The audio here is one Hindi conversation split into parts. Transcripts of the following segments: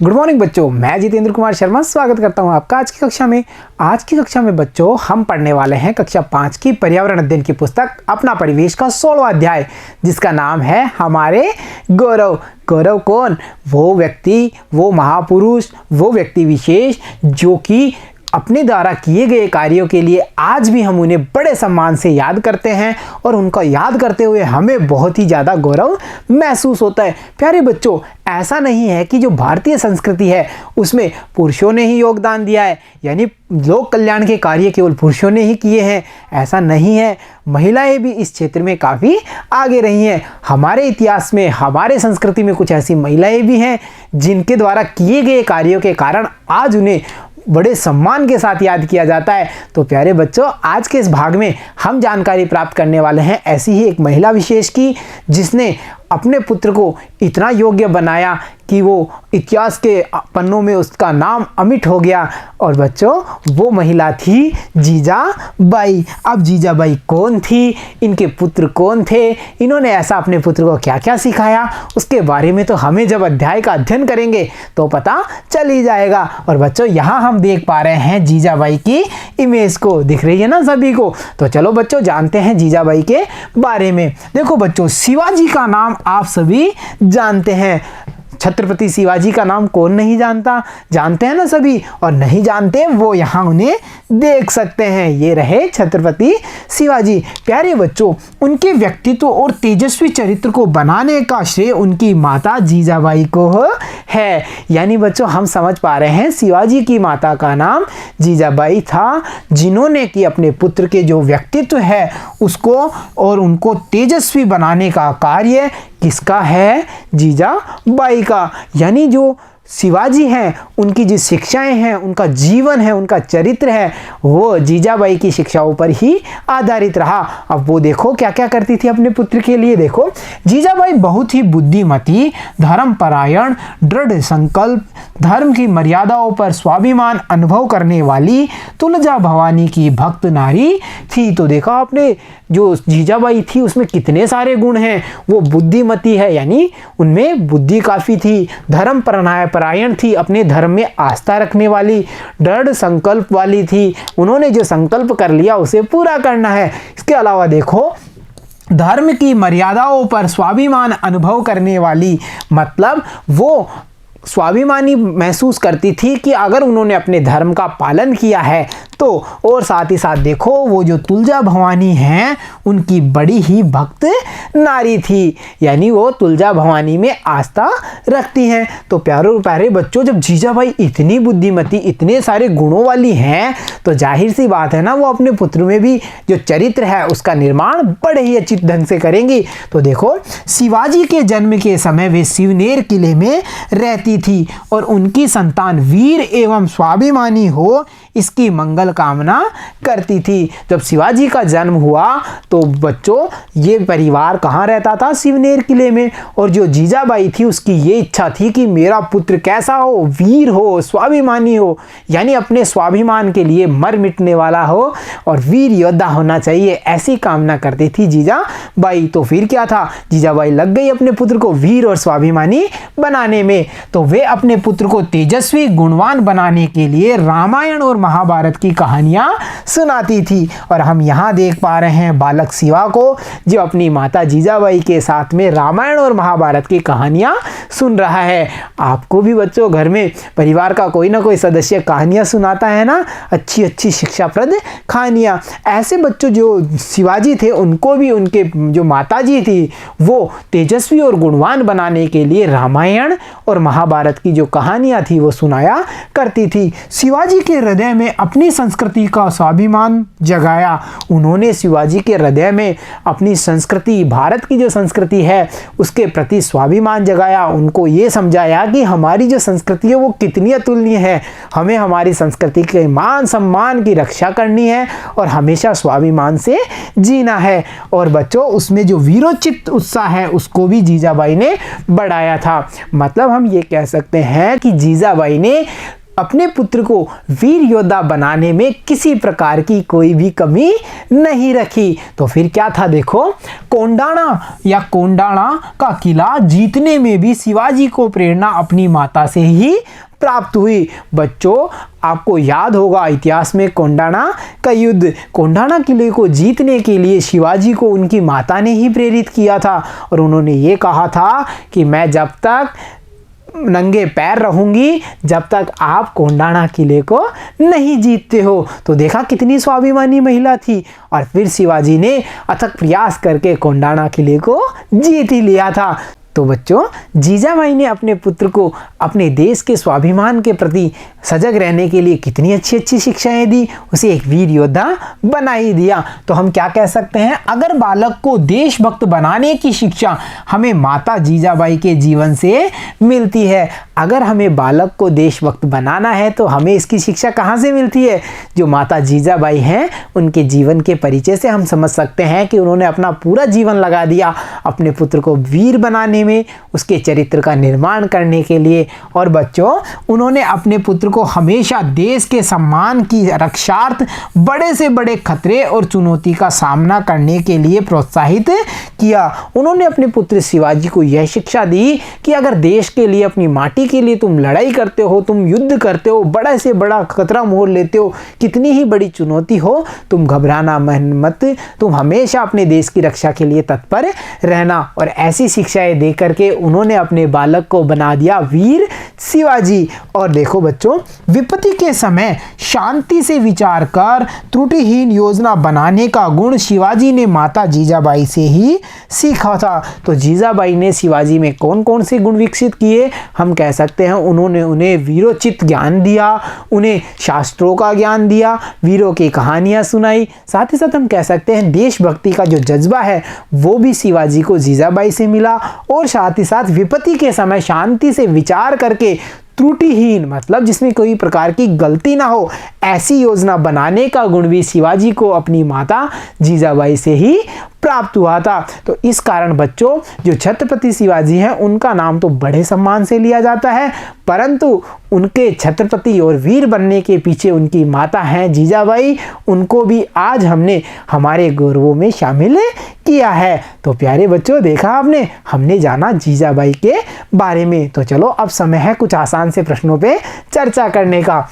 गुड मॉर्निंग बच्चों, मैं जितेंद्र कुमार शर्मा स्वागत करता हूं आपका आज की कक्षा में। आज की कक्षा में बच्चों हम पढ़ने वाले हैं कक्षा 5 की पर्यावरण अध्ययन की पुस्तक अपना परिवेश का 16वां अध्याय, जिसका नाम है हमारे गौरव। गौरव कौन? वो व्यक्ति, वो महापुरुष, वो व्यक्ति विशेष जो कि अपने द्वारा किए गए कार्यों के लिए आज भी हम उन्हें बड़े सम्मान से याद करते हैं और उनका याद करते हुए हमें बहुत ही ज़्यादा गौरव महसूस होता है। प्यारे बच्चों, ऐसा नहीं है कि जो भारतीय संस्कृति है उसमें पुरुषों ने ही योगदान दिया है, यानी लोक कल्याण के कार्य केवल पुरुषों ने ही किए हैं, ऐसा नहीं है। महिलाएं भी इस क्षेत्र में काफ़ी आगे रही हैं। हमारे इतिहास में, हमारे संस्कृति में कुछ ऐसी महिलाएं भी हैं जिनके द्वारा किए गए कार्यों के कारण आज उन्हें बड़े सम्मान के साथ याद किया जाता है। तो प्यारे बच्चों, आज के इस भाग में हम जानकारी प्राप्त करने वाले हैं ऐसी ही एक महिला विशेष की, जिसने अपने पुत्र को इतना योग्य बनाया कि वो इतिहास के पन्नों में उसका नाम अमिट हो गया। और बच्चों, वो महिला थी जीजाबाई। अब जीजाबाई कौन थी, इनके पुत्र कौन थे, इन्होंने ऐसा अपने पुत्र को क्या क्या सिखाया, उसके बारे में तो हमें जब अध्याय का अध्ययन करेंगे तो पता चल ही जाएगा। और बच्चों, यहाँ हम देख पा रहे हैं जीजाबाई की इमेज को, दिख रही है ना सभी को। तो चलो बच्चों, जानते हैं जीजाबाई के बारे में। देखो बच्चों, शिवाजी का नाम आप सभी जानते हैं। छत्रपति शिवाजी का नाम कौन नहीं जानता, जानते हैं ना सभी। और नहीं जानते वो यहाँ उन्हें देख सकते हैं, ये रहे छत्रपति शिवाजी। प्यारे बच्चों, उनके व्यक्तित्व और तेजस्वी चरित्र को बनाने का श्रेय उनकी माता जीजाबाई को है। यानी बच्चों, हम समझ पा रहे हैं शिवाजी की माता का नाम जीजाबाई था, जिन्होंने कि अपने पुत्र के जो व्यक्तित्व है उसको और उनको तेजस्वी बनाने का कार्य किसका है? जीजाबाई का। यानी जो शिवाजी हैं, उनकी जो शिक्षाएं हैं, उनका जीवन है, उनका चरित्र है, वो जीजाबाई की शिक्षाओं पर ही आधारित रहा। अब वो देखो क्या क्या करती थी अपने पुत्र के लिए। देखो, जीजाबाई बहुत ही बुद्धिमती, धर्मपरायण, दृढ़ संकल्प, धर्म की मर्यादाओं पर स्वाभिमान अनुभव करने वाली तुलजा भवानी की भक्त नारी थी। तो देखा आपने, जो जीजाबाई थी उसमें कितने सारे गुण हैं। वो बुद्धिमती है, यानी उनमें बुद्धि काफ़ी थी, धर्म परायण थी, अपने धर्म में आस्था रखने वाली, दृढ़ संकल्प वाली थी, उन्होंने जो संकल्प कर लिया उसे पूरा करना है। इसके अलावा देखो, धर्म की मर्यादाओं पर स्वाभिमान अनुभव करने वाली, मतलब वो स्वाभिमानी महसूस करती थी कि अगर उन्होंने अपने धर्म का पालन किया है तो। और साथ ही साथ देखो, वो जो तुलजा भवानी हैं उनकी बड़ी ही भक्त नारी थी, यानी वो तुलजा भवानी में आस्था रखती हैं। तो प्यारे बच्चों, जब जीजाबाई इतनी बुद्धिमती, इतने सारे गुणों वाली हैं, तो जाहिर सी बात है ना, वो अपने पुत्र में भी जो चरित्र है उसका निर्माण बड़े ही अच्छी ढंग से करेंगी। तो देखो, शिवाजी के जन्म के समय वे शिवनेर किले में रहती थी और उनकी संतान वीर एवं स्वाभिमानी हो, इसकी मंगल कामना करती थी। जब शिवाजी का जन्म हुआ तो बच्चों, ये परिवार कहाँ रहता था? शिवनेर किले में। और जो जीजाबाई थी उसकी ये इच्छा थी कि मेरा पुत्र कैसा हो? वीर हो, स्वाभिमानी हो, यानी अपने स्वाभिमान के लिए मर मिटने वाला हो और वीर योद्धा होना चाहिए, ऐसी कामना करती थी जीजाबाई। तो फिर क्या था, जीजाबाई लग गई अपने पुत्र को वीर और स्वाभिमानी बनाने में। तो वे अपने पुत्र को तेजस्वी गुणवान बनाने के लिए रामायण और महाभारत की कहानियां सुनाती थी। और हम यहाँ देख पा रहे हैं बालक शिवा को, जो अपनी माता जीजाबाई के साथ में रामायण और महाभारत की कहानियां सुन रहा है। आपको भी बच्चों घर में परिवार का कोई ना कोई सदस्य कहानियां सुनाता है ना, अच्छी अच्छी शिक्षाप्रद कहानियां। ऐसे बच्चों जो शिवाजी थे, उनको भी उनके जो माताजी थी वो तेजस्वी और गुणवान बनाने के लिए रामायण और महाभारत की जो कहानियां थी वो सुनाया करती थी। शिवाजी के हृदय में अपनी संस्कृति का स्वाभिमान जगाया। उन्होंने शिवाजी के हृदय में अपनी संस्कृति, भारत की जो संस्कृति है उसके प्रति स्वाभिमान जगाया। उनको ये समझाया कि हमारी जो संस्कृति है वो कितनी अतुलनीय है, हमें हमारी संस्कृति के मान सम्मान की रक्षा करनी है और हमेशा स्वाभिमान से जीना है। और बच्चों, उसमें जो वीरोचित उत्साह है उसको भी जीजाबाई ने बढ़ाया था। मतलब हम ये कह सकते हैं कि जीजाबाई ने अपने पुत्र को वीर योद्धा बनाने में किसी प्रकार की कोई भी कमी नहीं रखी। तो फिर क्या था, देखो, कोंडाणा का किला जीतने में भी शिवाजी को प्रेरणा अपनी माता से ही प्राप्त हुई। बच्चों, आपको याद होगा इतिहास में कोंडाणा का युद्ध, कोंडाणा किले को जीतने के लिए शिवाजी को उनकी माता ने ही प्रेरित किया था और उन्होंने ये कहा था कि मैं जब तक नंगे पैर रहूंगी जब तक आप कोंडाणा किले को नहीं जीतते हो। तो देखा कितनी स्वाभिमानी महिला थी और फिर शिवाजी ने अथक प्रयास करके कोंडाणा किले को जीत ही लिया था। तो बच्चों, जीजाबाई ने अपने पुत्र को अपने देश के स्वाभिमान के प्रति सजग रहने के लिए कितनी अच्छी अच्छी शिक्षाएं दी, उसे एक वीर योद्धा बना ही दिया। तो हम क्या कह सकते हैं, अगर बालक को देशभक्त बनाने की शिक्षा हमें माता जीजाबाई के जीवन से मिलती है, अगर हमें बालक को देशभक्त बनाना है तो हमें इसकी शिक्षा कहाँ से मिलती है, जो माता जीजाबाई हैं उनके जीवन के परिचय से हम समझ सकते हैं कि उन्होंने अपना पूरा जीवन लगा दिया अपने पुत्र को वीर बनाने में, उसके चरित्र का निर्माण करने के लिए। और बच्चों, उन्होंने अपने पुत्र को हमेशा देश के सम्मान की रक्षार्थ बड़े से बड़े खतरे और चुनौती का सामना करने के लिए प्रोत्साहित किया। उन्होंने अपने पुत्र शिवाजी को यह शिक्षा दी कि अगर देश के लिए, अपनी माटी के लिए तुम लड़ाई करते हो, तुम युद्ध करते हो, बड़ा से बड़ा खतरा मोल लेते हो, कितनी ही बड़ी चुनौती हो, तुम घबराना मत, तुम हमेशा अपने देश की रक्षा के लिए तत्पर रहना। और ऐसी शिक्षाएं दे करके उन्होंने अपने बालक को बना दिया वीर शिवाजी। और देखो बच्चों, विपत्ति के समय शांति से विचार कर त्रुटिहीन योजना बनाने का गुण शिवाजी ने माता जीजाबाई से ही सीखा था। तो जीजाबाई ने शिवाजी में कौन कौन से गुण विकसित किए, हम कह सकते हैं उन्होंने उन्हें वीरोचित ज्ञान दिया, उन्हें शास्त्रों का ज्ञान दिया, वीरों की कहानियां सुनाई, साथ ही साथ हम कह सकते हैं देशभक्ति का जो जज्बा है वो भी शिवाजी को जीजाबाई से मिला। और साथ ही साथ विपत्ति के समय शांति से विचार करके त्रुटिहीन, मतलब जिसमें कोई प्रकार की गलती ना हो, ऐसी योजना बनाने का गुण भी शिवाजी को अपनी माता जीजाबाई से ही प्राप्त हुआ था। तो इस कारण बच्चों, जो छत्रपति शिवाजी हैं उनका नाम तो बड़े सम्मान से लिया जाता है, परंतु उनके छत्रपति और वीर बनने के पीछे उनकी माता हैं जीजाबाई, उनको भी आज हमने हमारे गौरवों में शामिल किया है। तो प्यारे बच्चों, देखा आपने, हमने जाना जीजाबाई के बारे में। तो चलो अब समय है कुछ आसान से प्रश्नों पे चर्चा करने का।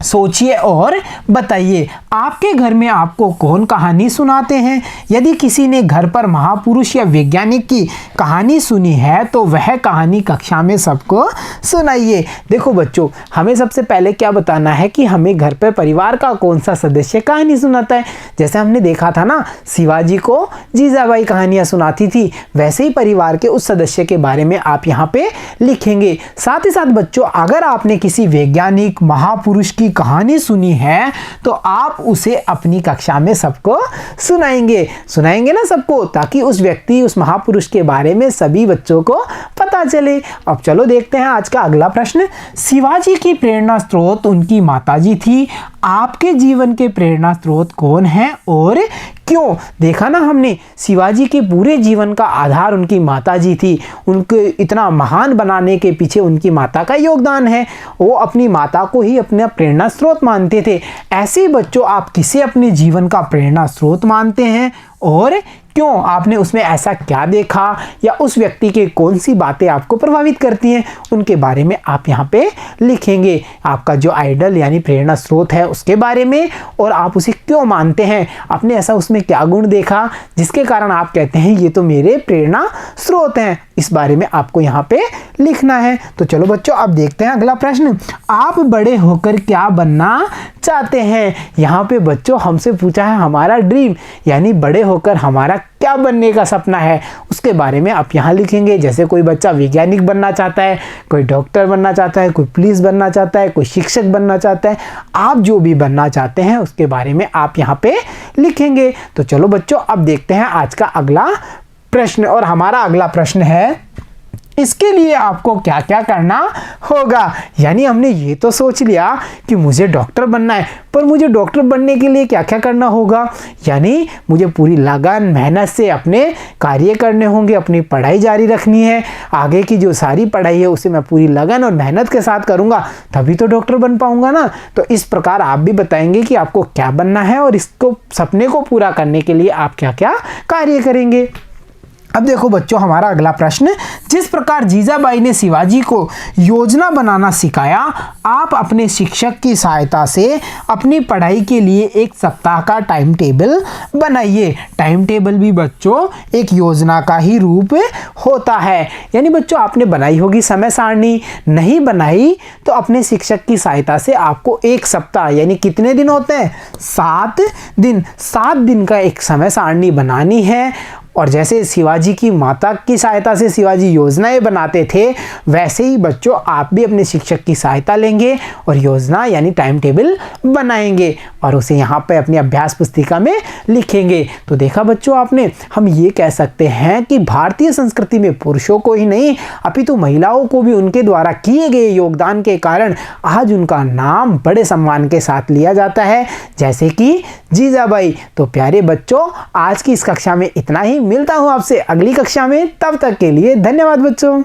सोचिए और बताइए, आपके घर में आपको कौन कहानी सुनाते हैं? यदि किसी ने घर पर महापुरुष या वैज्ञानिक की कहानी सुनी है तो वह कहानी कक्षा में सबको सुनाइए। देखो बच्चों, हमें सबसे पहले क्या बताना है कि हमें घर पर परिवार का कौन सा सदस्य कहानी सुनाता है। जैसे हमने देखा था ना, शिवाजी को जीजाबाई कहानियां सुनाती थी, वैसे ही परिवार के उस सदस्य के बारे में आप यहाँ पे लिखेंगे। साथ ही साथ बच्चों, अगर आपने किसी वैज्ञानिक महापुरुष की कहानी सुनी है तो आप उसे अपनी कक्षा में सबको सुनाएंगे ना सबको, ताकि उस व्यक्ति, उस महापुरुष के बारे में सभी बच्चों को पता चले। अब चलो देखते हैं आज का अगला प्रश्न। शिवाजी की प्रेरणा स्रोत उनकी माताजी थी, आपके जीवन के प्रेरणा स्रोत कौन है और क्यों? देखा ना हमने, शिवाजी के पूरे जीवन का आधार उनकी माताजी थी, उनको इतना महान बनाने के पीछे उनकी माता का योगदान है, वो अपनी माता को ही अपना प्रेरणा स्रोत मानते थे। ऐसे बच्चों, आप किसे अपने जीवन का प्रेरणा स्रोत मानते हैं और क्यों? आपने उसमें ऐसा क्या देखा या उस व्यक्ति के कौन सी बातें आपको प्रभावित करती हैं, उनके बारे में आप यहाँ पे लिखेंगे। आपका जो आइडल यानी प्रेरणा स्रोत है उसके बारे में, और आप उसे क्यों मानते हैं, आपने ऐसा उसमें क्या गुण देखा जिसके कारण आप कहते हैं ये तो मेरे प्रेरणा स्रोत हैं, इस बारे में आपको यहाँ पे लिखना है। तो चलो बच्चों, अब देखते हैं अगला प्रश्न। आप बड़े होकर क्या बनना चाहते हैं? यहाँ पे बच्चों हमसे पूछा है हमारा ड्रीम, यानी बड़े होकर हमारा क्या बनने का सपना है, उसके बारे में आप यहाँ लिखेंगे। जैसे कोई बच्चा वैज्ञानिक बनना चाहता है, कोई डॉक्टर बनना चाहता है, कोई पुलिस बनना चाहता है, कोई शिक्षक बनना चाहता है, आप जो भी बनना चाहते हैं उसके बारे में आप यहाँ पे लिखेंगे। तो चलो बच्चों, अब देखते हैं आज का अगला प्रश्न, और हमारा अगला प्रश्न है इसके लिए आपको क्या क्या करना होगा। यानी हमने ये तो सोच लिया कि मुझे डॉक्टर बनना है, पर मुझे डॉक्टर बनने के लिए क्या क्या करना होगा। यानी मुझे पूरी लगन मेहनत से अपने कार्य करने होंगे, अपनी पढ़ाई जारी रखनी है। आगे की जो सारी पढ़ाई है उसे मैं पूरी लगन और मेहनत के साथ करूँगा, तभी तो डॉक्टर बन पाऊँगा ना। तो इस प्रकार आप भी बताएंगे कि आपको क्या बनना है और इसको सपने को पूरा करने के लिए आप क्या क्या कार्य करेंगे। अब देखो बच्चों, हमारा अगला प्रश्न, जिस प्रकार जीजाबाई ने शिवाजी को योजना बनाना सिखाया, आप अपने शिक्षक की सहायता से अपनी पढ़ाई के लिए एक सप्ताह का टाइम टेबल बनाइए। टाइम टेबल भी बच्चों एक योजना का ही रूप होता है। यानी बच्चों आपने बनाई होगी समय सारणी, नहीं बनाई तो अपने शिक्षक की सहायता से आपको एक सप्ताह, यानी कितने दिन होते हैं, 7 दिन, 7 दिन का एक समय सारणी बनानी है। और जैसे शिवाजी की माता की सहायता से शिवाजी योजनाएं बनाते थे, वैसे ही बच्चों आप भी अपने शिक्षक की सहायता लेंगे और योजना यानी टाइम टेबल बनाएंगे और उसे यहाँ पे अपनी अभ्यास पुस्तिका में लिखेंगे। तो देखा बच्चों आपने, हम ये कह सकते हैं कि भारतीय संस्कृति में पुरुषों को ही नहीं अपितु महिलाओं को भी उनके द्वारा किए गए योगदान के कारण आज उनका नाम बड़े सम्मान के साथ लिया जाता है, जैसे कि जीजाबाई। तो प्यारे बच्चों, आज की इस कक्षा में इतना ही। मिलता हूँ आपसे अगली कक्षा में, तब तक के लिए धन्यवाद बच्चों।